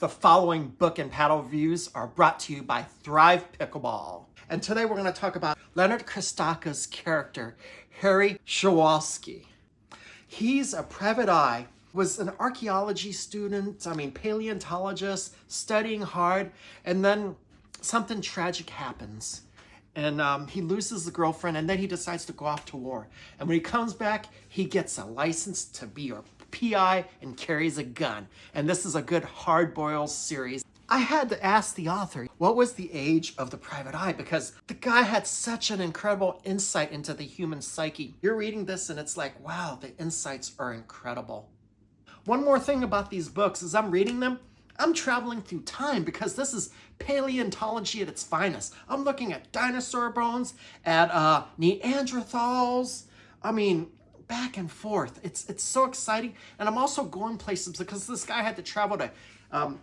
The following book and paddle reviews are brought to you by Thrive Pickleball. And today we're going to talk about Leonard Krishtalka's character, Harry Przewalski. He's a private eye, was an archaeology student, paleontologist, studying hard, and then something tragic happens. And he loses the girlfriend, and then he decides to go off to war. And when he comes back, he gets a license to be a PI and carries a gun. And this is a good hard-boiled series. I had to ask the author, what was the age of the private eye? Because the guy had such an incredible insight into the human psyche. You're reading this and it's like, wow, the insights are incredible. One more thing about these books is I'm reading them, I'm traveling through time because this is paleontology at its finest. I'm looking at dinosaur bones, at Neanderthals. Back and forth. It's so exciting. And I'm also going places because this guy had to travel to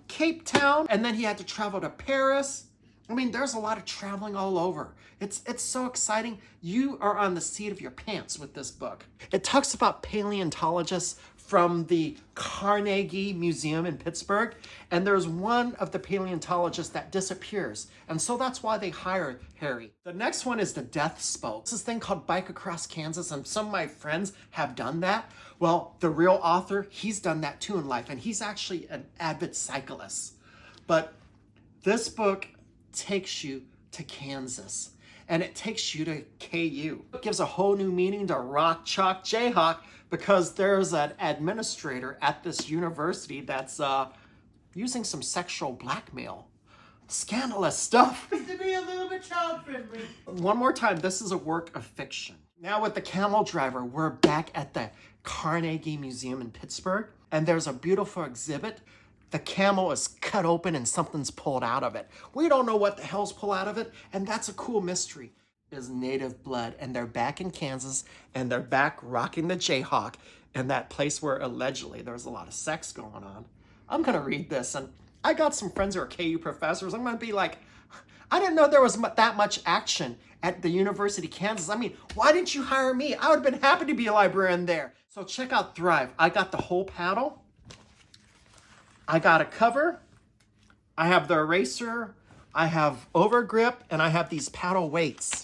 Cape Town, and then he had to travel to Paris. There's a lot of traveling all over. It's so exciting. You are on the seat of your pants with this book. It talks about paleontologists from the Carnegie Museum in Pittsburgh, and there's one of the paleontologists that disappears, and so that's why they hired Harry. The next one is the Death Spoke. It's this thing called Bike Across Kansas, and some of my friends have done that. Well, the real author, he's done that too in life, and he's actually an avid cyclist. But this book takes you to Kansas, and it takes you to KU. It gives a whole new meaning to Rock, Chalk, Jayhawk, because there's an administrator at this university that's using some sexual blackmail. Scandalous stuff. To be a little bit child-friendly. One more time, this is a work of fiction. Now with the camel driver, we're back at the Carnegie Museum in Pittsburgh, and there's a beautiful exhibit. The camel is cut open and something's pulled out of it. We don't know what the hell's pulled out of it, and that's a cool mystery. Is native blood, and they're back in Kansas, and they're back rocking the Jayhawk in that place where allegedly there was a lot of sex going on. I'm gonna read this, and I got some friends who are KU professors. I'm gonna be like, I didn't know there was that much action at the University of Kansas. Why didn't you hire me? I would have been happy to be a librarian there. So check out Thrive. I got the whole paddle. I got a cover. I have the eraser. I have overgrip, and I have these paddle weights.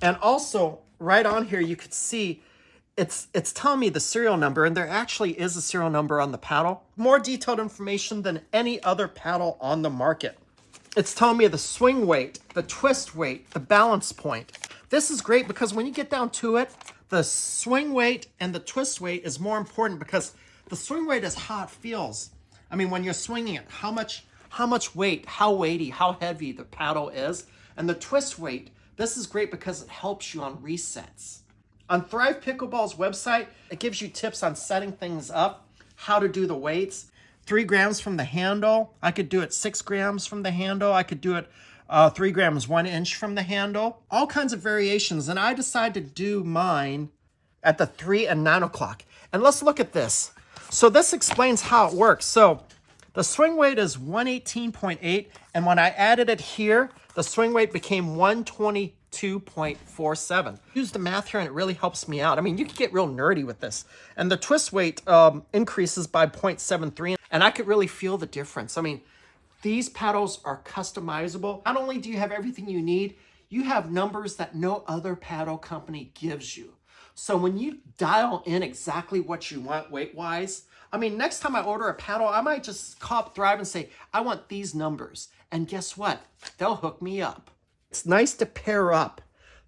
And also, right on here, you could see it's telling me the serial number, and there actually is a serial number on the paddle. More detailed information than any other paddle on the market. It's telling me the swing weight, the twist weight, the balance point. This is great because when you get down to it, the swing weight and the twist weight is more important because the swing weight is how it feels. When you're swinging it, how much weight, how weighty, how heavy the paddle is. And the twist weight, this is great because it helps you on resets. On Thrive Pickleball's website, it gives you tips on setting things up, how to do the weights. 3 grams from the handle. I could do it 6 grams from the handle. I could do it 3 grams, 1 inch from the handle. All kinds of variations. And I decided to do mine at the 3 and 9 o'clock. And let's look at this. So this explains how it works. So the swing weight is 118.8, and when I added it here, the swing weight became 122.47. Use the math here, and it really helps me out. You could get real nerdy with this. And the twist weight increases by 0.73, and I could really feel the difference. These paddles are customizable. Not only do you have everything you need, you have numbers that no other paddle company gives you. So when you dial in exactly what you want weight-wise, next time I order a paddle, I might just call up Thrive and say, I want these numbers. And guess what? They'll hook me up. It's nice to pair up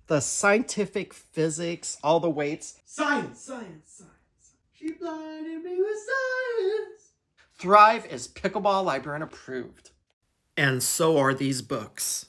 the scientific physics, all the weights. Science. She blinded me with science. Thrive is Pickleball Librarian approved. And so are these books.